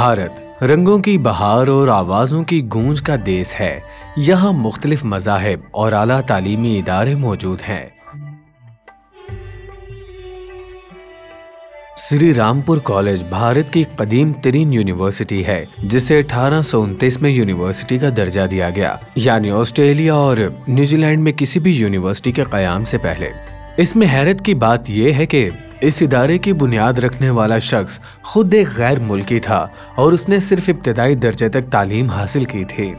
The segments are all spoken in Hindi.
भारत रंगों की बहार और आवाज़ों की गूंज का देश है। यहाँ मुख्तलिफ मज़ाहिब और आला तालीमी इदारे मौजूद हैं। श्री रामपुर कॉलेज भारत की कदीम तरीन यूनिवर्सिटी है, जिसे 1829 में यूनिवर्सिटी का दर्जा दिया गया, यानी ऑस्ट्रेलिया और न्यूजीलैंड में किसी भी यूनिवर्सिटी के क़याम से पहले। इसमें हैरत की बात यह है कि इस इदारे की बुनियाद रखने वाला शख्स खुद एक गैर मुल्की था और उसने सिर्फ इब्तदाई दर्जे तक तालीम हासिल की थी,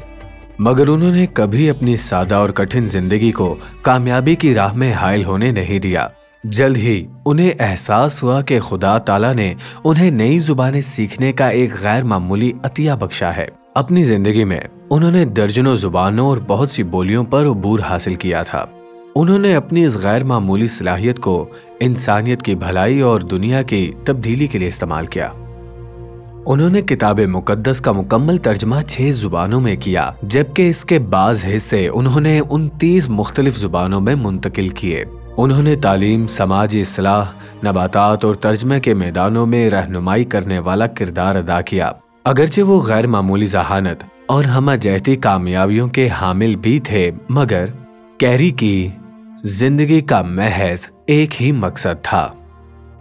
मगर उन्होंने कभी अपनी सादा और कठिन जिंदगी को कामयाबी की राह में हायल होने नहीं दिया। जल्द ही उन्हें एहसास हुआ कि खुदा ताला ने उन्हें नई जुबानें सीखने का एक गैर मामूली अतिया बख्शा है। अपनी जिंदगी में उन्होंने दर्जनों जुबानों और बहुत सी बोलियों पर अबूर हासिल किया था। उन्होंने अपनी इस गैर मामूली सलाहियत को इंसानियत की भलाई और दुनिया की तब्दीली के लिए इस्तेमाल किया। उन्होंने किताब मुकद्दस का मुकम्मल तर्जमा 6 जुबानों में किया, जबकि इसके बाज़ हिस्से उन्होंने 29 मुख्तलिफ जुबानों में मुंतकिल किए। उन्होंने तालीम, समाजी इस्लाह, नबातात और तर्जमे के मैदानों में रहनुमाई करने वाला किरदार अदा किया। अगरचे वो गैर मामूली जहानत और हमजहती कामयाबियों के हामिल भी थे, मगर कैरी की जिंदगी का महज एक ही मकसद था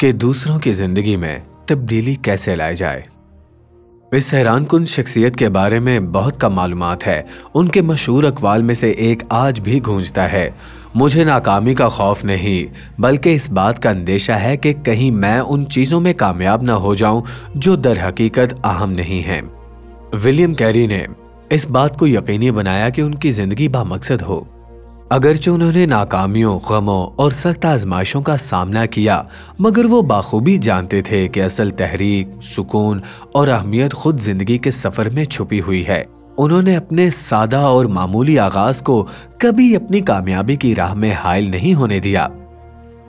कि दूसरों की जिंदगी में तब्दीली कैसे लाई जाए। इस हैरानकुन शख्सियत के बारे में बहुत कम मालूमात है। उनके मशहूर अक़वाल में से एक आज भी गूंजता है, मुझे नाकामी का खौफ नहीं, बल्कि इस बात का अंदेशा है कि कहीं मैं उन चीज़ों में कामयाब ना हो जाऊं जो दर हकीकत अहम नहीं हैं। विलियम कैरी ने इस बात को यकीनी बनाया कि उनकी ज़िंदगी बामकसद हो। अगरचे उन्होंने नाकामियों, गमों और सख्त आजमाइशों का सामना किया, मगर वो बाखूबी जानते थे कि असल तहरीक, सुकून और अहमियत खुद जिंदगी के सफ़र में छुपी हुई है। उन्होंने अपने सादा और मामूली आगाज को कभी अपनी कामयाबी की राह में हायल नहीं होने दिया।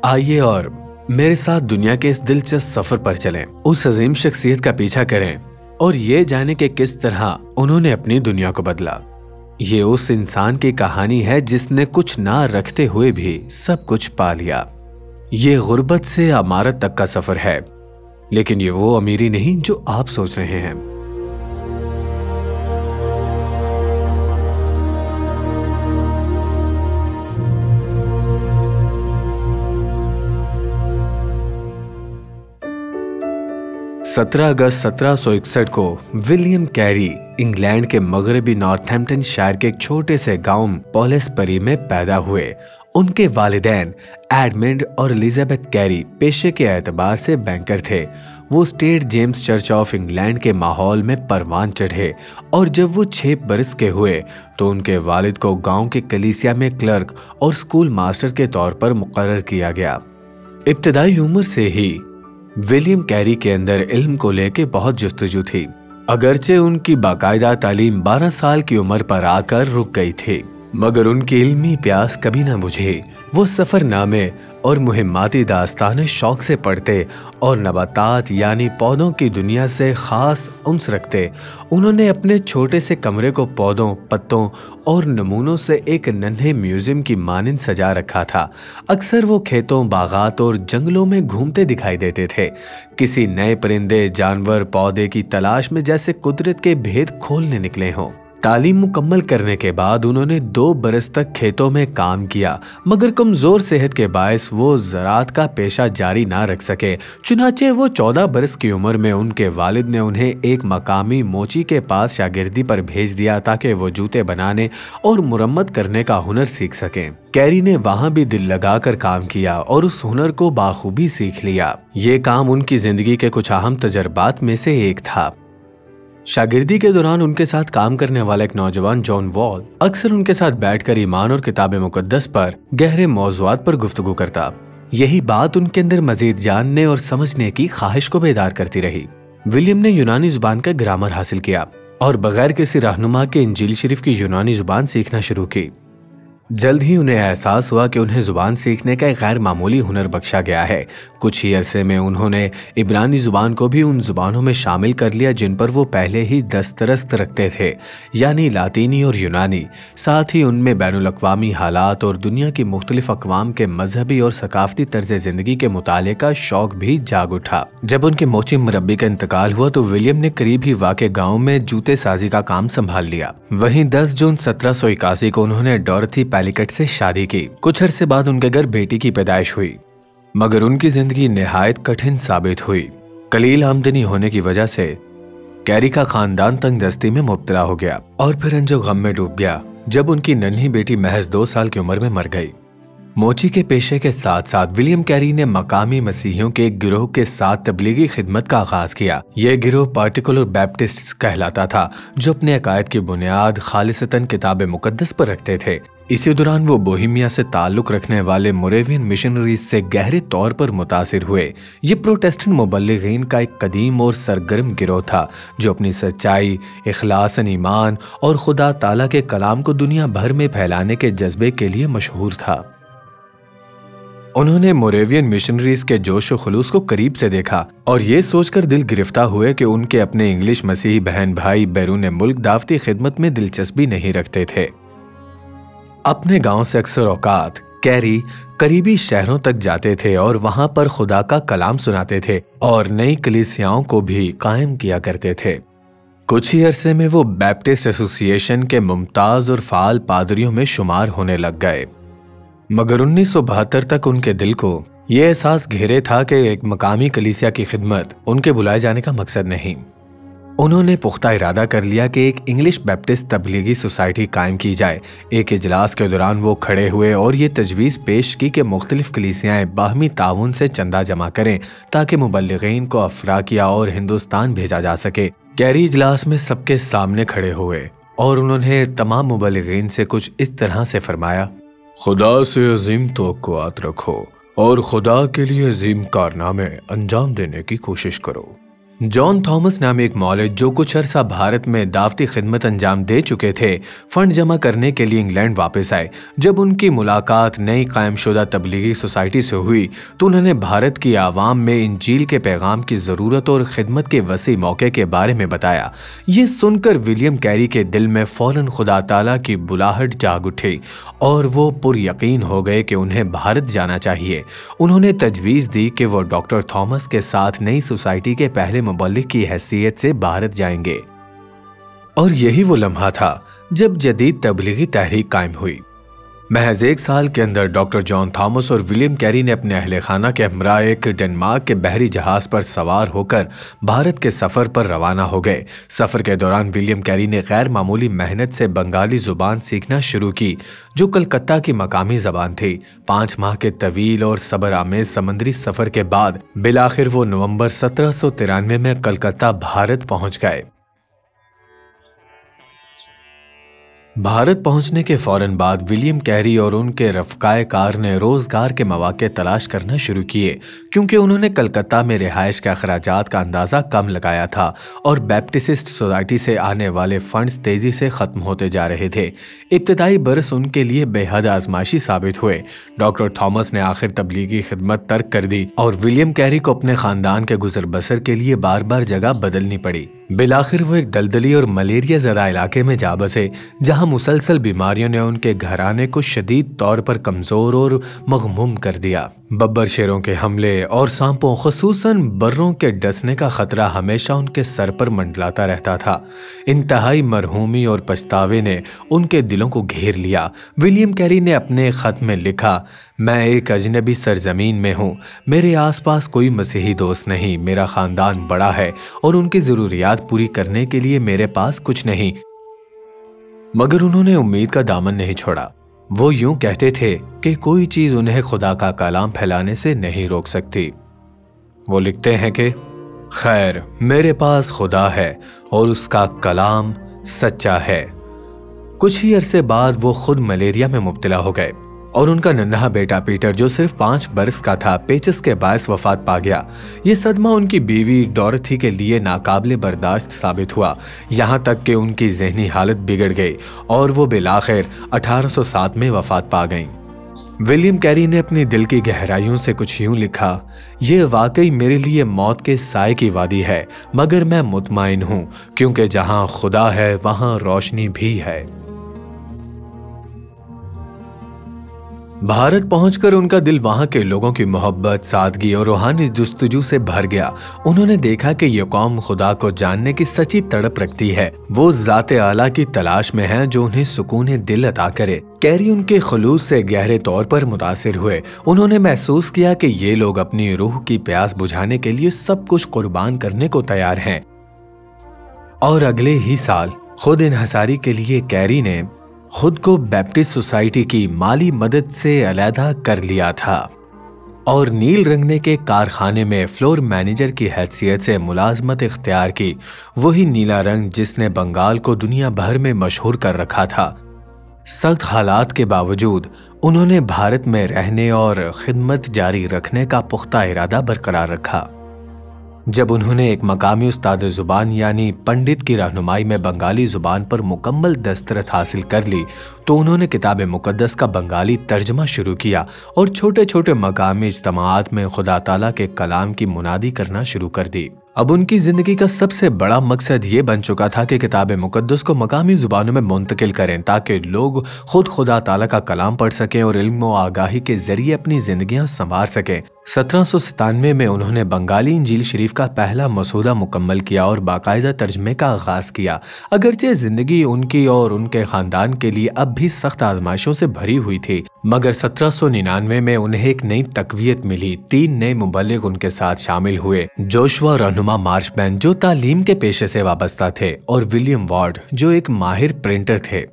आइए और मेरे साथ दुनिया के इस दिलचस्प सफ़र पर चलें, उस अजीम शख्सियत का पीछा करें और ये जाने कि किस तरह उन्होंने अपनी दुनिया को बदला। ये उस इंसान की कहानी है जिसने कुछ ना रखते हुए भी सब कुछ पा लिया। ये गुर्बत से अमारत तक का सफर है, लेकिन ये वो अमीरी नहीं जो आप सोच रहे हैं। सत्रह अगस्त 1761 को विलियम कैरी इंग्लैंड के मगरबी नॉर्थहैम्पटनशायर के एक छोटे से गांव पॉलिसबरी में पैदा हुए। उनके वालिदैन एडमंड और एलिजाबेथ कैरी पेशे के एतबार से बैंकर थे। वो state James church of England के माहौल में परवान चढ़े और जब वो 6 बरस के हुए तो उनके वालिद को गांव के कलीसिया में क्लर्क और स्कूल मास्टर के तौर पर मुकर्रर किया गया। इब्तदाई उम्र से ही विलियम कैरी के अंदर इल्म को लेके बहुत जुस्तजू थी, अगरचे उनकी बाकायदा तालीम 12 साल की उम्र पर आकर रुक गई थी, मगर उनकी इल्मी प्यास कभी ना बुझी। वो सफरनामे और मुहिम्माती दास्तानें शौक से पढ़ते और नबातात यानी पौधों की दुनिया से खास उन्स रखते। उन्होंने अपने छोटे से कमरे को पौधों, पत्तों और नमूनों से एक नन्हे म्यूजियम की मानिंद सजा रखा था। अक्सर वो खेतों, बागात और जंगलों में घूमते दिखाई देते थे, किसी नए परिंदे, जानवर, पौधे की तलाश में, जैसे कुदरत के भेद खोलने निकले हों। तालीम मुकम्मल करने के बाद उन्होंने 2 बरस तक खेतों में काम किया, मगर कमजोर सेहत के बायस वो ज़राअत का पेशा जारी ना रख सके। चुनाचे वो 14 बरस की उम्र में उनके वालिद ने उन्हें एक मकामी मोची के पास शागिर्दी पर भेज दिया ताकि वो जूते बनाने और मुरम्मत करने का हुनर सीख सकें। कैरी ने वहाँ भी दिल लगाकर काम किया और उस हुनर को बाखूबी सीख लिया। ये काम उनकी जिंदगी के कुछ अहम तजर्बात में से एक था। शागिर्दी के दौरान उनके साथ काम करने वाला एक नौजवान जॉन वॉल अक्सर उनके साथ बैठकर ईमान और किताब मुकद्दस पर गहरे मौज़ूआत पर गुफ्तगू करता। यही बात उनके अंदर मजीद जानने और समझने की ख्वाहिश को बेदार करती रही। विलियम ने यूनानी जुबान का ग्रामर हासिल किया और बगैर किसी रहनुमा के इंजील शरीफ की यूनानी जुबान सीखना शुरू की। जल्द ही उन्हें एहसास हुआ कि उन्हें जुबान सीखने का एक गैर मामूली हुनर बख्शा गया है। कुछ ही अरसे में उन्होंने इब्रानी जुबान को भी उन जुबानों में शामिल कर लिया जिन पर वो पहले ही दस्तरस्त रखते थे, यानी लातीनी और यूनानी। साथ ही उनमें बैनुल-अक़वामी हालात और दुनिया की मुख्तलिफ अक़वाम के मजहबी और सकाफती तर्ज ज़िंदगी के मुताले का शौक भी जाग उठा। जब उनके मोची मुरब्बी का इंतकाल हुआ तो विलियम ने करीब ही वाक़े गाँव में जूते साजी का काम संभाल लिया। वहीं 10 जून 1781 को उन्होंने डॉरथी पैलिकट से शादी की। कुछ अरसे बाद उनके घर बेटी की पैदाइश हुई, मगर उनकी जिंदगी निहायत कठिन साबित हुई। कलील आमदनी होने की वजह से कैरी का खानदान तंगदस्ती में मुब्तला हो गया और फिर अंजो गम में डूब गया जब उनकी नन्ही बेटी महज 2 साल की उम्र में मर गई। मोची के पेशे के साथ साथ विलियम कैरी ने मकामी मसीहियों के एक गिरोह के साथ तबलीगी खिदमत का आगाज किया। यह गिरोह पार्टिकुलर बैप्टिस्ट कहलाता था, जो अपने अकायद की बुनियाद खालिसतन किताब मुकद्दस पर रखते थे। इसी दौरान वो बोहिमिया से ताल्लुक रखने वाले मोरेवियन मिशनरीज से गहरे तौर पर मुतासिर हुए। ये प्रोटेस्टेंट मुबल्लिगीन का एक कदीम और सरगर्म गिरोह था जो अपनी सच्चाई, इखलासन ईमान और खुदा ताला के कलाम को दुनिया भर में फैलाने के जज्बे के लिए मशहूर था। उन्होंने मोरेवियन मिशनरीज के जोश और खुलूस को करीब से देखा और ये सोचकर दिल गिरफ्तार हुए कि उनके अपने इंग्लिश मसीही बहन भाई बैरून मुल्क दावती खिदमत में दिलचस्पी नहीं रखते थे। अपने गांव से अक्सर औकात कैरी करीबी शहरों तक जाते थे और वहां पर खुदा का कलाम सुनाते थे और नई कलीसियाओं को भी कायम किया करते थे। कुछ ही अरसे में वो बैप्टिस्ट एसोसिएशन के मुमताज और फाल पादरियों में शुमार होने लग गए, मगर 1972 तक उनके दिल को ये एहसास घेरे था कि एक मकामी कलीसिया की खिदमत उनके बुलाए जाने का मकसद नहीं। उन्होंने पुख्ता इरादा कर लिया कि एक इंग्लिश बैप्टिस्ट तबलीगी सोसाइटी कायम की जाए। एक इजलास के दौरान वो खड़े हुए और ये तजवीज़ पेश की कि मुख्तलिफ कलीसियाएं बाहमी ताउन से चंदा जमा करें ताकि मुबल्लिगीन को अफ्रीका और हिंदुस्तान भेजा जा सके। कैरी इजलास में सबके सामने खड़े हुए और उन्होंने तमाम मुबल्लिगीन से कुछ इस तरह से फरमाया, खुदा से अजीम तवक्कुआत रखो और खुदा के लिए अजीम कारनामे अंजाम देने की कोशिश करो। जॉन थॉमस नामे एक मौलवी जो कुछ अरसा भारत में दावती खिदमत अंजाम दे चुके थे, फंड जमा करने के लिए इंग्लैंड वापस आए। जब उनकी मुलाकात नई कायमशुदा तबलीगी सोसाइटी से हुई तो उन्होंने भारत की आवाम में इंजील के पैगाम की ज़रूरत और खिदमत के वसी मौके के बारे में बताया। ये सुनकर विलियम कैरी के दिल में फ़ौरन खुदा ताला की बुलाहट जाग उठी और वो पुरयकीन हो गए कि उन्हें भारत जाना चाहिए। उन्होंने तजवीज़ दी कि वो डॉक्टर थॉमस के साथ नई सोसाइटी के पहले मुबल्लिग की हैसियत से भारत जाएंगे। और यही वो लम्हा था जब जदीद तबलीगी तहरीक कायम हुई। महज 1 साल के अंदर डॉक्टर जॉन थॉमस और विलियम कैरी ने अपने अहले खाना के हमरा एक डेनमार्क के बहरी जहाज पर सवार होकर भारत के सफर पर रवाना हो गए। सफर के दौरान विलियम कैरी ने गैर मामूली मेहनत से बंगाली जुबान सीखना शुरू की, जो कलकत्ता की मकामी जबान थी। 5 माह के तवील और सबर आमेज समंदरी सफर के बाद बिलाखिर वो नवंबर 1793 में कलकत्ता भारत पहुंच गए। भारत पहुंचने के फौरन बाद विलियम कैरी और उनके रफ़काए कार ने रोजगार के मौके तलाश करना शुरू किए, क्योंकि उन्होंने कलकत्ता में रिहाइश के अखराजात का अंदाज़ा कम लगाया था और बैप्टिस्ट सोसाइटी से आने वाले फंड्स तेज़ी से ख़त्म होते जा रहे थे। इब्तदाई बरस उनके लिए बेहद आजमाइशी साबित हुए। डॉक्टर थॉमस ने आखिर तबलीगी खिदमत तर्क कर दी और विलियम कैरी को अपने ख़ानदान के गुजर बसर के लिए बार बार जगह बदलनी पड़ी। बिलाखिर वो एक दलदली और मलेरिया ज़दा इलाके में जा बसे, जहाँ मुसलसल बीमारियों ने उनके घराने को शदीद तौर पर कमज़ोर और मगमूम कर दिया। बब्बर शेरों के हमले और सांपों ख़ुसूसन बर्रों के डसने का खतरा हमेशा उनके सर पर मंडलाता रहता था। इंतहाई मरहूमी और पछतावे ने उनके दिलों को घेर लिया। विलियम कैरी ने अपने ख़त में लिखा, मैं एक अजनबी सरजमीन में हूँ, मेरे आसपास कोई मसीही दोस्त नहीं, मेरा ख़ानदान बड़ा है और उनकी ज़रूरियात पूरी करने के लिए मेरे पास कुछ नहीं। मगर उन्होंने उम्मीद का दामन नहीं छोड़ा। वो यूं कहते थे कि कोई चीज़ उन्हें खुदा का कलाम फैलाने से नहीं रोक सकती। वो लिखते हैं कि खैर, मेरे पास खुदा है और उसका कलाम सच्चा है। कुछ ही अरसे बाद वो खुद मलेरिया में मुब्तला हो गए और उनका नन्हा बेटा पीटर जो सिर्फ 5 बरस का था पेचिस के बायस वफात पा गया। ये सदमा उनकी बीवी डॉरथी के लिए नाकाबिले बर्दाश्त साबित हुआ, यहाँ तक कि उनकी जहनी हालत बिगड़ गई और वो बिलाखिर 1807 में वफात पा गईं। विलियम कैरी ने अपने दिल की गहराइयों से कुछ यूं लिखा, ये वाकई मेरे लिए मौत के साए की वादी है, मगर मैं मुतमईन हूं क्योंकि जहां खुदा है वहां रोशनी भी है। भारत पहुंचकर उनका दिल वहां के लोगों की मोहब्बत, सादगी और रूहानी जुस्तजू से भर गया। उन्होंने देखा कि ये कौम खुदा को जानने की सच्ची तड़प रखती है, वो ज़ाते आला की तलाश में है जो उन्हें सुकून दिल अता करे। कैरी उनके खुलूस से गहरे तौर पर मुतासिर हुए। उन्होंने महसूस किया कि ये लोग अपनी रूह की प्यास बुझाने के लिए सब कुछ कुर्बान करने को तैयार हैं। और अगले ही साल खुद इन्हसारी के लिए कैरी ने खुद को बैप्टिस्ट सोसाइटी की माली मदद से अलहदा कर लिया था और नील रंगने के कारखाने में फ्लोर मैनेजर की हैसियत से मुलाजमत इख्तियार की। वही नीला रंग जिसने बंगाल को दुनिया भर में मशहूर कर रखा था। सख्त हालात के बावजूद उन्होंने भारत में रहने और खिदमत जारी रखने का पुख्ता इरादा बरकरार रखा। जब उन्होंने एक मकामी उस्ताद ज़ुबान यानी पंडित की रहनुमाई में बंगाली ज़ुबान पर मुकम्मल दस्तरस हासिल कर ली तो उन्होंने किताब मुक़द्दस का बंगाली तर्जमा शुरू किया और छोटे छोटे मकामी इज्तिमाआत में खुदा ताला के कलाम की मुनादी करना शुरू कर दी। अब उनकी जिंदगी का सबसे बड़ा मकसद ये बन चुका था कि किताब मुक़द्दस को मकामी ज़ुबानों में मुंतकिल करें ताकि लोग खुद खुदा ताला का कलाम पढ़ सकें और इल्म व आगाही के जरिए अपनी जिंदगियां संवार सकें। 1797 में उन्होंने बंगाली इंजील शरीफ का पहला मसूदा मुकम्मल किया और बाकायदा तर्जमे का आगाज किया। अगरचे जिंदगी उनकी और उनके खानदान के लिए अब भी सख्त आजमाइशों से भरी हुई थी, मगर 1799 में उन्हें एक नई तकवीत मिली। 3 नए मुबल्लिग उनके साथ शामिल हुए, जोशुआ रहनुमा मार्शमैन जो तालीम के पेशे से वाबस्ता थे और विलियम वार्ड जो एक माहिर प्रिंटर थे।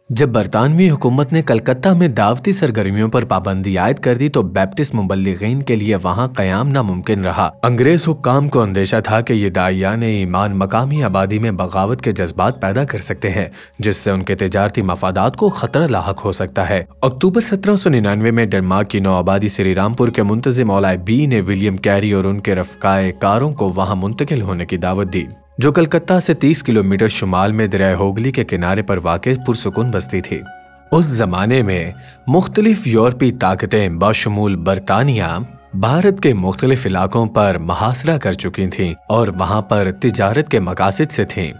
जब बरतानवी हुकूमत ने कलकत्ता में दावती सरगर्मियों पर पाबंदी आयद कर दी तो बैप्टिस्ट मुबल्लिगीन के लिए वहां कयाम नामुमकिन रहा। अंग्रेज हुक्काम को अंदेशा था कि ये दाइयान ईमान मकामी आबादी में बगावत के जज्बात पैदा कर सकते हैं जिससे उनके तिजारती मफादात को खतरा लाहक हो सकता है। अक्टूबर 1799 में डेनमार्क की नौ आबादी श्रीरामपुर के मुंतजिम औलाए बी ने विलियम कैरी और उनके रफ़काए कारों को वहां मुंतकिल होने की दावत दी, जो कलकत्ता से 30 किलोमीटर शुमाल में दरिया होगली के किनारे पर वाक़ई पुरसुकून बस्ती थी। उस जमाने में मुख्तलिफ यूरोपीय ताकतें बशमूल बरतानिया भारत के मुख्तलिफ इलाकों पर मुहासरा कर चुकी थीं और वहां पर तिजारत के मकासद से थीं।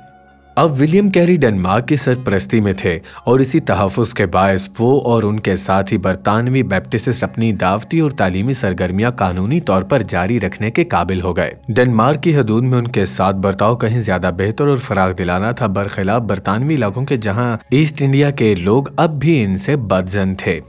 अब विलियम कैरी डेनमार्क की सरपरस्ती में थे और इसी तहफ़्फ़ुज़ के बायस वो और उनके साथी बरतानवी बैप्टिस्ट अपनी दावती और तालीमी सरगर्मियां कानूनी तौर पर जारी रखने के काबिल हो गए। डेनमार्क की हदूद में उनके साथ बर्ताव कहीं ज्यादा बेहतर और फराग दिलाना था, बरखिलाफ बरतानवी इलाकों के जहां ईस्ट इंडिया के लोग अब भी इनसे बदजन थे।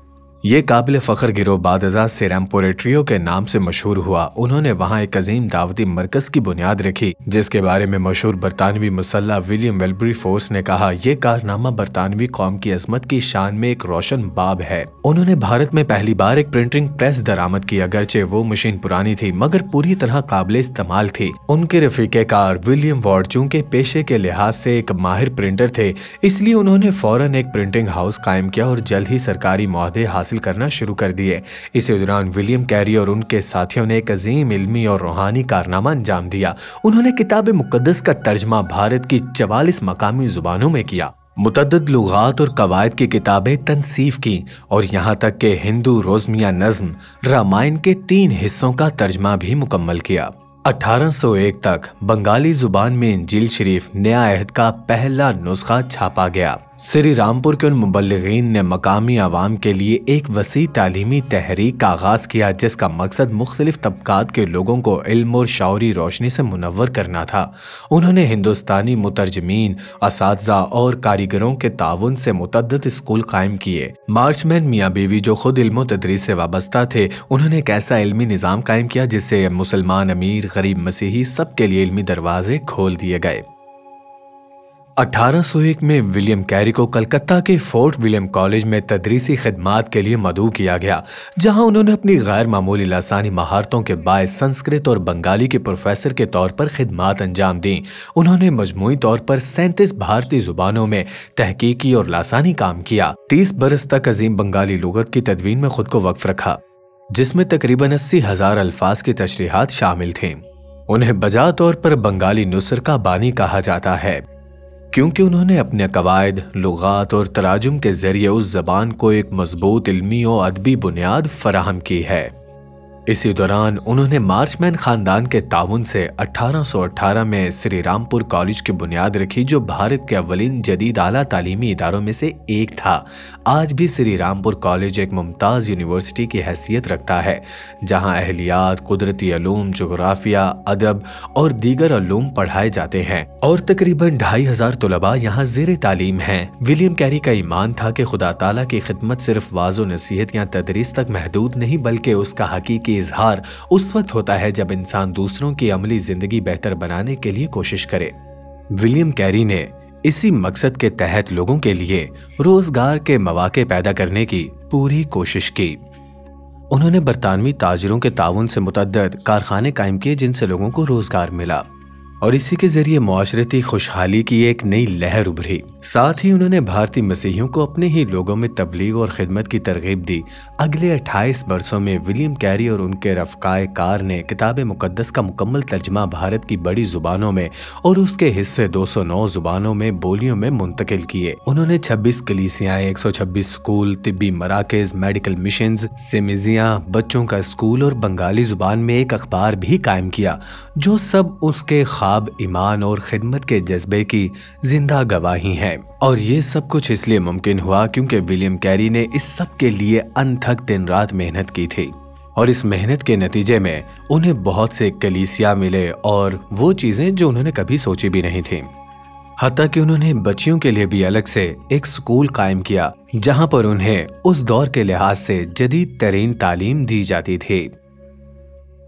ये काबिल फ़ख्र गिरोह बादशाह सेरामपोरेट्रियो के नाम से मशहूर हुआ। उन्होंने वहाँ एक अजीम दावती मरकज की बुनियाद रखी जिसके बारे में मशहूर बरतानवी मुसल्ला विलियम वेलबरी फोर्स ने कहा, यह कारनामा बरतानवी कौम की अजमत की शान में एक रोशन बाब है। उन्होंने भारत में पहली बार एक प्रिंटिंग प्रेस दरामद की, अगरचे वो मशीन पुरानी थी मगर पूरी तरह काबिल इस्तेमाल थी। उनके रफीके कार विलियम वार्ड चूंकि पेशे के लिहाज से एक माहिर प्रिंटर थे, इसलिए उन्होंने फौरन एक प्रिंटिंग हाउस कायम किया और जल्द ही सरकारी मुआहदे हासिल करना शुरू कर दिए। इसी दौरान विलियम कैरी और उनके साथियों ने एक अजीम इल्मी और रूहानी कारनामा अंजाम दिया। उन्होंने किताब मुक़द्दस का तर्जमा भारत की 44 मकामी जुबानों में किया, मुतअद्दिद लुगात और कवायद की किताबें तनसीफ की और यहाँ तक के हिंदू रोज़मिया नज़्म रामायण के 3 हिस्सों का तर्जमा भी मुकम्मल किया। 1801 तक बंगाली जुबान में इंजील शरीफ नया अहद का पहला नुस्खा छापा गया। श्री रामपुर के उन मुबल्लिगीन ने मकामी आवाम के लिए एक वसी तालीमी तहरीक का आगाज किया जिसका मकसद मुख्तलिफ तबकात के लोगों को इल्म और शौरी रोशनी से मुनव्वर करना था। उन्होंने हिंदुस्तानी मुतरजमीन, असातिज़ा और कारीगरों के ताउन से मुतअद्दिद स्कूल कायम किए। मार्शमैन मियाँ बीवी जो खुद इल्म तदरीस से वाबस्ता थे, उन्होंने एक ऐसा इल्मी निज़ाम कायम किया जिससे मुसलमान, अमीर, गरीब, मसीही सबके लिए इल्मी दरवाजे खोल दिए गए। 1801 में विलियम कैरी को कलकत्ता के फोर्ट विलियम कॉलेज में तदरीसी खिदमात के लिए मदऊ किया गया, जहां उन्होंने अपनी गैर मामूली लसानी महारतों के बायस संस्कृत और बंगाली के प्रोफेसर के तौर पर खिदमात अंजाम दी। उन्होंने मजमूई तौर पर 37 भारतीय जुबानों में तहकीकी और लासानी काम किया। 30 बरस तक अजीम बंगाली लुगत की तदवीन में खुद को वक्फ रखा, जिसमें तकरीबन 80,000 अल्फाज की तशरीहात शामिल थे। उन्हें बजा तौर पर बंगाली नुस्र का बानी कहा जाता है, क्योंकि उन्होंने अपने कवायद, लुगात और तराजुम के जरिए उस जबान को एक मजबूत इल्मी और अदबी बुनियाद फराहम की है। इसी दौरान उन्होंने मार्चमैन खानदान के ताउन से 1818 में श्री रामपुर कॉलेज की बुनियाद रखी, जो भारत के अव्वलीन जदीद आला तालीमी इदारों में से एक था। आज भी श्री रामपुर कॉलेज एक मुमताज़ यूनिवर्सिटी की हैसियत रखता है, जहां अहलियात, कुदरती अलूम, जोग्राफिया, अदब और दीगर अलूम पढ़ाए जाते हैं और तकरीबन 2500 तलबा यहाँ ज़ेर तालीम हैं। विलियम कैरी का ईमान था कि खुदा ताला की खिदमत सिर्फ वाज़ो नसीहत या तदरीस तक महदूद नहीं, बल्कि उसका हकीकी इजहार उस वक्त होता है जब इंसान दूसरों की अमली जिंदगी बेहतर बनाने के लिए कोशिश करे। विलियम कैरी ने इसी मकसद के तहत लोगों के लिए रोजगार के मौके पैदा करने की पूरी कोशिश की। उन्होंने बरतानवी ताजिरों के ताउन से मुतअद्दिद कारखाने कायम किए, जिनसे लोगों को रोजगार मिला और इसी के जरिए मुआशरती खुशहाली की एक नई लहर उभरी। साथ ही उन्होंने भारतीय मसीहियों को अपने ही लोगों में तबलीग और खिदमत की तरगीब दी। अगले 28 बरसों में विलियम कैरी और उनके रफ़काए कार ने किताब मुकद्दस का मुकम्मल तर्जमा भारत की बड़ी जुबानों में और उसके हिस्से 209 जुबानों में बोलियों में मुंतकिल किए। उन्होंने 26 कलीसियाएं, 126 स्कूल, तिब्बी मराकज़, मेडिकल मिशंस, सेमिजियां, बच्चों का स्कूल और बंगाली जुबान में एक अखबार भी कायम किया, जो सब उसके ख्वाब, ईमान और खिदमत के जज्बे की जिंदा गवाही है। और ये सब कुछ इसलिए मुमकिन हुआ क्योंकि विलियम कैरी ने इस सब के लिए अनथक दिन रात मेहनत की थी और इस मेहनत के नतीजे में उन्हें बहुत से कलीसिया मिले और वो चीजें जो उन्होंने कभी सोची भी नहीं थी। हत्ता कि उन्होंने बच्चियों के लिए भी अलग से एक स्कूल कायम किया, जहां पर उन्हें उस दौर के लिहाज से जदीद तरीन तालीम दी जाती थी।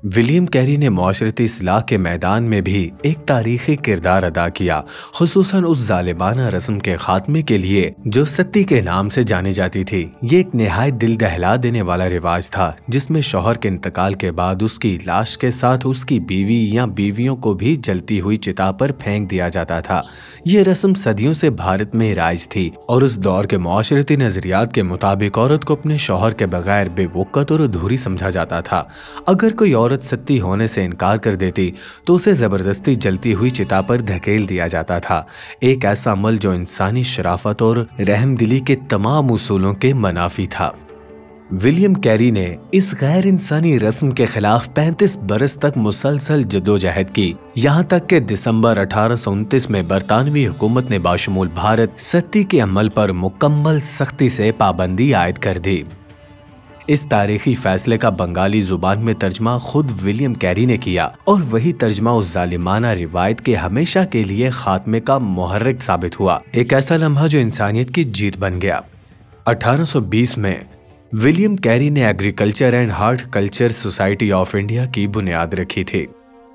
विलियम कैरी ने मुआशरती इस्लाह के मैदान में भी एक तारीखी किरदार अदा किया, खुसूसन उस जालिमाना रस्म के खात्मे के लिए जो सती के नाम से जानी जाती थी। ये एक निहायत दिल दहला देने वाला रिवाज था, जिसमें शौहर के इंतकाल के बाद उसकी लाश के साथ उसकी बीवी या बीवियों को भी जलती हुई चिता पर फेंक दिया जाता था। ये रस्म सदियों से भारत में राइज थी और उस दौर के मुआशरती नजरियात के मुताबिक औरत को अपने शौहर के बगैर बेवकत और अधूरी समझा जाता था। अगर कोई औरत सती होने से इनकार कर देती तो उसे जबरदस्ती जलती हुई चिता पर धकेल दिया जाता था, एक ऐसा अमल जो इंसानी शराफत और रहमदिली के तमाम उसूलों के मनाफी था। विलियम कैरी ने इस गैर इंसानी रस्म के खिलाफ 35 बरस तक मुसलसल जद्दोजहद की, यहाँ तक कि दिसंबर 1829 में बरतानवी हुकूमत ने बाशमूल भारत सती के अमल पर मुकम्मल सख्ती से पाबंदी आयद कर दी। इस तारीखी फैसले का बंगाली जुबान में तर्जमा खुद विलियम कैरी ने किया और वही तर्जमा उस जालिमाना रिवायत के हमेशा के लिए खात्मे का मुहर्रिक साबित हुआ, एक ऐसा लम्हा जो इंसानियत की जीत बन गया। 1820 में विलियम कैरी ने agriculture and horticulture society of India की बुनियाद रखी थी,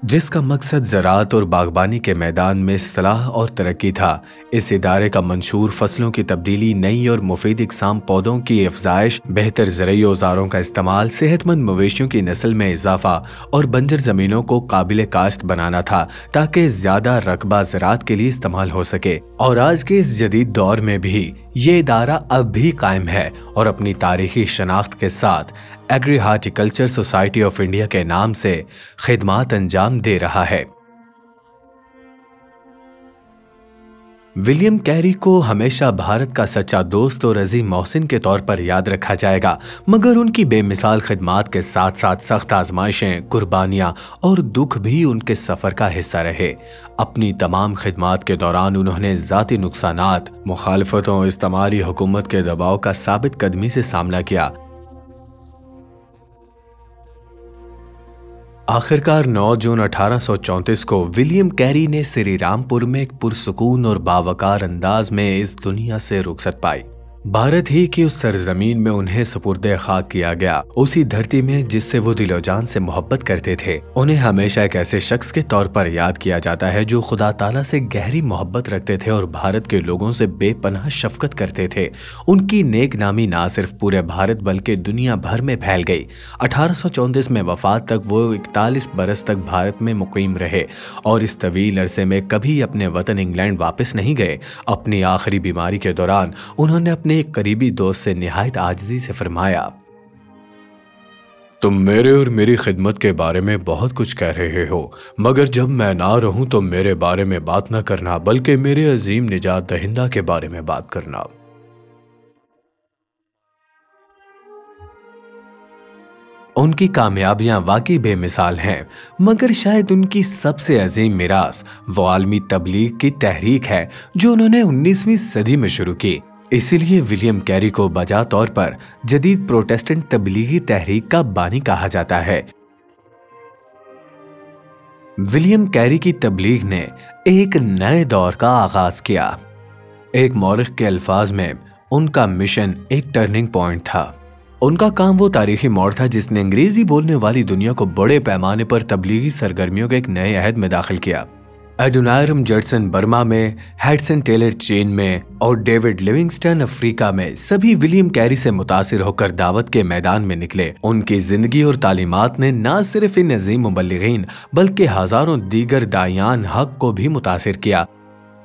जिसका मकसद ज़राअत और बागबानी के मैदान में सलाह और तरक्की था। इस इदारे का मंशूर फसलों की तब्दीली, नई और मुफीद इकसाम पौधों की अफजाइश, बेहतर ज़रूरी औज़ारों का इस्तेमाल, सेहतमंद मवेशियों की नस्ल में इजाफा और बंजर ज़मीनों को काबिल काश्त बनाना था, ताकि ज़्यादा रकबा ज़राअत के लिए इस्तेमाल हो सके। और आज के इस जदीद दौर में भी ये इदारा अब भी कायम है और अपनी तारीखी शनाख्त के साथ agri horticulture society of India के नाम से खिदमात अंजाम दे रहा है। विलियम कैरी को हमेशा भारत का सच्चा दोस्त और अजीम मोहसिन के तौर पर याद रखा जाएगा, मगर उनकी बेमिसाल खिदमात के साथ साथ सख्त आजमाइशें, कुर्बानियां और दुख भी उनके सफर का हिस्सा रहे। अपनी तमाम खिदमात के दौरान उन्होंने जाती नुकसानात, मुखालफतों, इस्तेमारी हुकूमत के दबाव का साबित कदमी से सामना किया। आखिरकार 9 जून 1834 को विलियम कैरी ने श्री रामपुर में एक पुरसुकून और बावकार अंदाज में इस दुनिया से रुखसत पाई। भारत ही की उस सरजमीन में उन्हें सुपुर्दे खाक किया गया, उसी धरती में जिससे वो दिलो जान से मोहब्बत करते थे। उन्हें हमेशा एक ऐसे शख्स के तौर पर याद किया जाता है जो खुदा ताला से गहरी मोहब्बत रखते थे और भारत के लोगों से बेपनाह शफकत करते थे। उनकी नेक नामी ना सिर्फ पूरे भारत बल्कि दुनिया भर में फैल गई। 1834 में वफात तक वो 41 बरस तक भारत में मुकीम रहे और इस तवील अरसे में कभी अपने वतन इंग्लैंड वापस नहीं गए। अपनी आखिरी बीमारी के दौरान उन्होंने अपने एक करीबी दोस्त से निहायत आजिज़ी से फरमाया, तुम मेरे और मेरी खिदमत के बारे में बहुत कुछ कह रहे हो, मगर जब मैं ना रहूं तो मेरे बारे में बात ना करना बल्कि मेरे अजीम निजात दहिंदा के बारे में बात करना। उनकी कामयाबियां वाकई बेमिसाल हैं, मगर शायद उनकी सबसे अजीम मिरास वो आलमी तबलीग की तहरीक है जो उन्होंने 19वीं सदी में शुरू की। इसीलिए विलियम कैरी को बजा तौर पर जदीद प्रोटेस्टेंट तबलीगी तहरीक का बानी कहा जाता है। विलियम कैरी की तबलीग ने एक नए दौर का आगाज किया। एक मौरख के अल्फाज में उनका मिशन एक टर्निंग पॉइंट था। उनका काम वो तारीखी मोड़ था जिसने अंग्रेजी बोलने वाली दुनिया को बड़े पैमाने पर तबलीगी सरगर्मियों के एक नए अहद में दाखिल किया। एडोनायरम जडसन बर्मा में, हैडसन टेलर चीन में और डेविड लिविंगस्टन अफ्रीका में सभी विलियम कैरी से मुतासिर होकर दावत के मैदान में निकले। उनकी जिंदगी और तालीमात ने न सिर्फ इन अजीम मुबल्लिगीन बल्कि हजारों दीगर दायान हक को भी मुतासिर किया।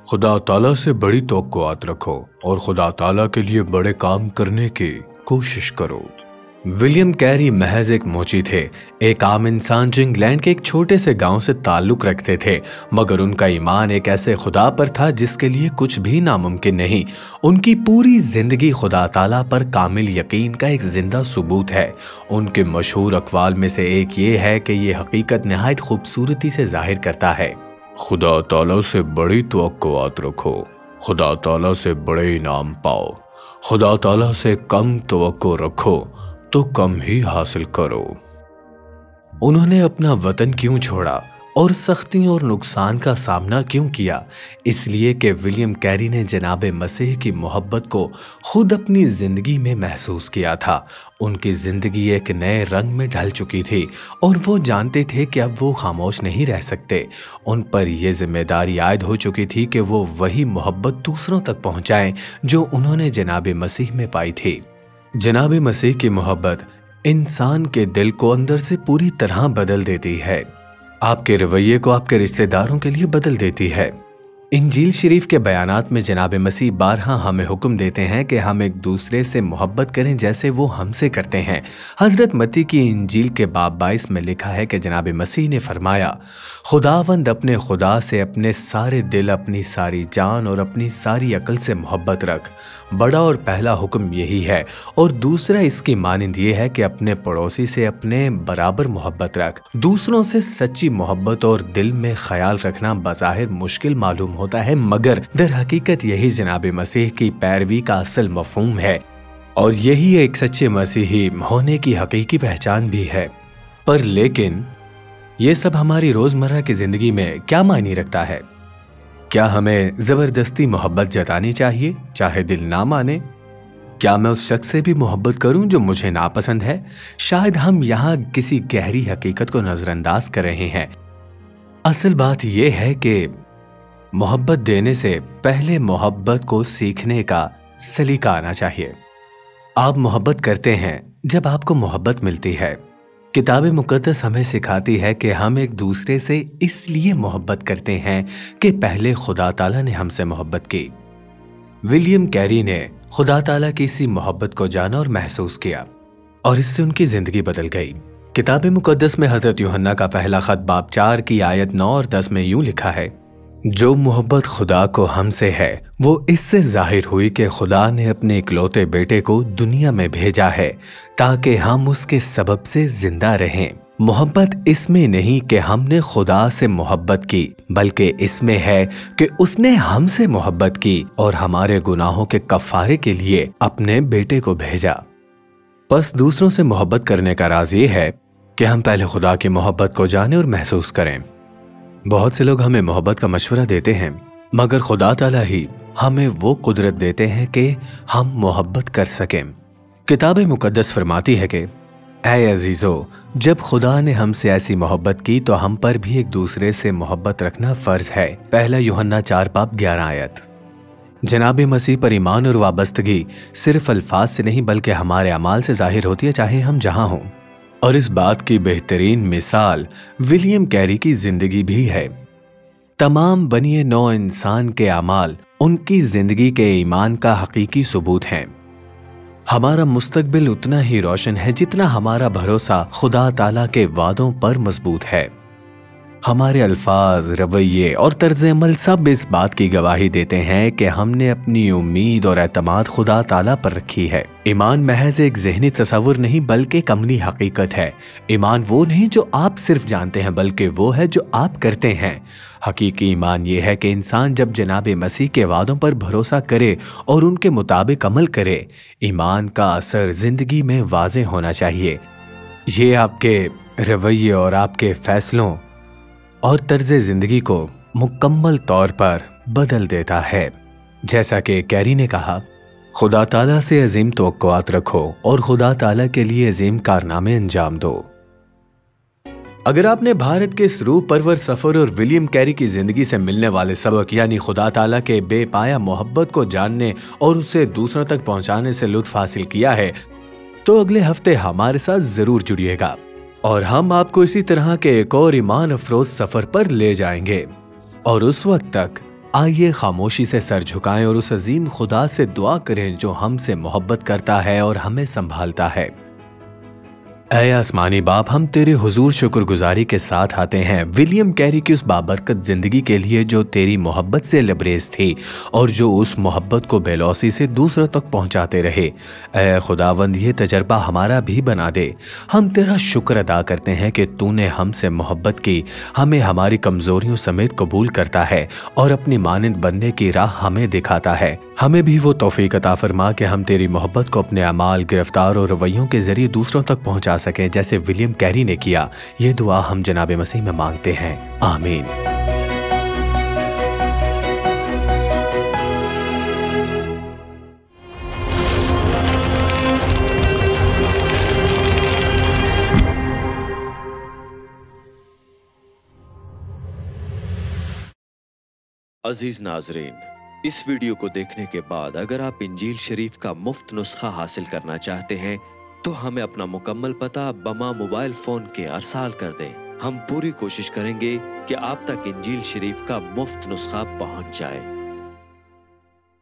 खुदा ताला से बड़ी तवक्कुआत रखो और खुदा ताला के लिए बड़े काम करने की कोशिश करो। विलियम कैरी महज एक मोची थे, एक आम इंसान जो इंग्लैंड के एक छोटे से गांव से ताल्लुक रखते थे, मगर उनका ईमान एक ऐसे खुदा पर था जिसके लिए कुछ भी नामुमकिन नहीं। उनकी पूरी जिंदगी खुदा ताला पर कामिल यकीन का एक जिंदा सबूत है। उनके मशहूर अक़वाल में से एक ये है कि ये हकीकत नहायत खूबसूरती से जाहिर करता है, खुदा ताला से बड़ी तवक्कुआत रखो, खुदा ताला से बड़े इनाम पाओ, खुदा ताला से कम तवक्को रखो तो कम ही हासिल करो। उन्होंने अपना वतन क्यों छोड़ा और सख्तियों और नुकसान का सामना क्यों किया? इसलिए कि विलियम कैरी ने जनाब मसीह की मोहब्बत को खुद अपनी जिंदगी में महसूस किया था। उनकी जिंदगी एक नए रंग में ढल चुकी थी और वो जानते थे कि अब वो खामोश नहीं रह सकते। उन पर यह जिम्मेदारी आयद हो चुकी थी कि वो वही मोहब्बत दूसरों तक पहुंचाएं जो उन्होंने जनाब मसीह में पाई थी। जनाब मसीह की मोहब्बत इंसान के दिल को अंदर से पूरी तरह बदल देती है, आपके रवैये को आपके रिश्तेदारों के लिए बदल देती है। इंजील शरीफ के बयानात में जनाब मसीह बारहा हमें हुक्म देते हैं कि हम एक दूसरे से मोहब्बत करें जैसे वो हमसे करते हैं। हजरत मत्ती की इंजील के बाब 22 में लिखा है कि जनाब मसीह ने फरमाया, खुदावंद अपने खुदा से अपने सारे दिल, अपनी सारी जान और अपनी सारी अकल से मोहब्बत रख। बड़ा और पहला हुक्म यही है और दूसरा इसकी मानिंद ये है कि अपने पड़ोसी से अपने बराबर मोहब्बत रख। दूसरों से सच्ची मोहब्बत और दिल में ख्याल रखना बज़ाहिर मुश्किल मालूम होता है, मगर दर हकीकत यही जनाब मसीह की पैरवी का असल मफहूम है और यही एक सच्चे मसीही होने की हकीकी पहचान भी है। पर लेकिन ये सब हमारी रोजमर्रा की जिंदगी में क्या मायने रखता है? क्या हमें जबरदस्ती मोहब्बत जतानी चाहिए चाहे दिल ना माने? क्या मैं उस शख्स से भी मोहब्बत करूं जो मुझे नापसंद है? शायद हम यहाँ किसी गहरी हकीकत को नजरअंदाज कर रहे हैं। असल बात यह है कि मोहब्बत देने से पहले मोहब्बत को सीखने का सलीका आना चाहिए। आप मोहब्बत करते हैं जब आपको मोहब्बत मिलती है। किताब मुकद्दस हमें सिखाती है कि हम एक दूसरे से इसलिए मोहब्बत करते हैं कि पहले खुदा ताला ने हमसे मोहब्बत की। विलियम कैरी ने खुदा ताला की इसी मोहब्बत को जाना और महसूस किया और इससे उनकी जिंदगी बदल गई। किताब मुकद्दस में हजरत यूहन्ना का पहला खत बाब 4 की आयत 9 और 10 में यूं लिखा है, जो मोहब्बत खुदा को हमसे है वो इससे जाहिर हुई कि खुदा ने अपने इकलौते बेटे को दुनिया में भेजा है ताकि हम उसके सबब से जिंदा रहें। मोहब्बत इसमें नहीं कि हमने खुदा से मोहब्बत की, बल्कि इसमें है कि उसने हमसे मोहब्बत की और हमारे गुनाहों के कफ़ारे के लिए अपने बेटे को भेजा। बस दूसरों से मोहब्बत करने का राज ये है कि हम पहले खुदा की मोहब्बत को जाने और महसूस करें। बहुत से लोग हमें मोहब्बत का मशवरा देते हैं, मगर खुदा ताला ही हमें वो कुदरत देते हैं कि हम मोहब्बत कर सकें। किताब मुकद्दस फरमाती है कि ऐ अजीजो, जब खुदा ने हमसे ऐसी मोहब्बत की तो हम पर भी एक दूसरे से मोहब्बत रखना फर्ज है। पहला यूहन्ना 4:11 आयत। जनाब मसीह पर ईमान और वाबस्तगी सिर्फ अल्फाज से नहीं बल्कि हमारे अमाल से जाहिर होती है, चाहे हम जहां हों। और इस बात की बेहतरीन मिसाल विलियम कैरी की जिंदगी भी है। तमाम बनिए नौ इंसान के अमाल उनकी जिंदगी के ईमान का हकीकी सबूत हैं। हमारा मुस्तकबिल उतना ही रोशन है जितना हमारा भरोसा खुदा ताला के वादों पर मजबूत है। हमारे अल्फाज, रवैये और तर्ज अमल सब इस बात की गवाही देते हैं कि हमने अपनी उम्मीद और एतमाद खुदा ताला पर रखी है। ईमान महज एक ज़हनी तस्वुर नहीं बल्कि एक अमली हकीकत है। ईमान वो नहीं जो आप सिर्फ जानते हैं बल्कि वो है जो आप करते हैं। हकीकी ईमान ये है कि इंसान जब जनाब मसीह के वादों पर भरोसा करे और उनके मुताबिक अमल करे, ईमान का असर जिंदगी में वाज़ेह होना चाहिए। ये आपके रवैये और आपके फैसलों और तर्ज जिंदगी को मुकम्मल तौर पर बदल देता है। जैसा कि कैरी ने कहा, खुदा ताला से अजीम तवक्कुआत रखो और खुदा ताला के लिए अजीम कारनामे अंजाम दो। अगर आपने भारत के इस रूह परवर सफर और विलियम कैरी की जिंदगी से मिलने वाले सबक यानी खुदा ताला के बेपाया मोहब्बत को जानने और उसे दूसरों तक पहुंचाने से लुत्फ हासिल किया है, तो अगले हफ्ते हमारे साथ जरूर जुड़िएगा और हम आपको इसी तरह के एक और ईमान अफरोज सफर पर ले जाएंगे। और उस वक्त तक आइए खामोशी से सर झुकाएं और उस अजीम खुदा से दुआ करें जो हमसे मोहब्बत करता है और हमें संभालता है। ऐ आसमानी बाप, हम तेरे हुजूर शुक्रगुजारी के साथ आते हैं विलियम कैरी की उस बाबरकत जिंदगी के लिए जो तेरी मोहब्बत से लबरेज थी और जो उस मोहब्बत को बेलौसी से दूसरों तक पहुंचाते रहे। ऐ खुदावंद, ये तजर्बा हमारा भी बना दे। हम तेरा शुक्र अदा करते हैं कि तूने हमसे मोहब्बत की, हमें हमारी कमजोरियों समेत कबूल करता है और अपनी मानंद बनने की राह हमें दिखाता है। हमें भी वो तौफीक अता फरमा कि हम तेरी मोहब्बत को अपने अमाल, गिरफ्तार और रवैयों के जरिए दूसरों तक पहुंचा सकें जैसे विलियम कैरी ने किया। ये दुआ हम जनाब मसीह में मांगते हैं, आमीन। अजीज नाजरीन, इस वीडियो को देखने के बाद अगर आप इंजील शरीफ का मुफ्त नुस्खा हासिल करना चाहते हैं तो हमें अपना मुकम्मल पता बमा मोबाइल फोन के अरसाल कर दें। हम पूरी कोशिश करेंगे कि आप तक इंजील शरीफ का मुफ्त नुस्खा पहुंच जाए।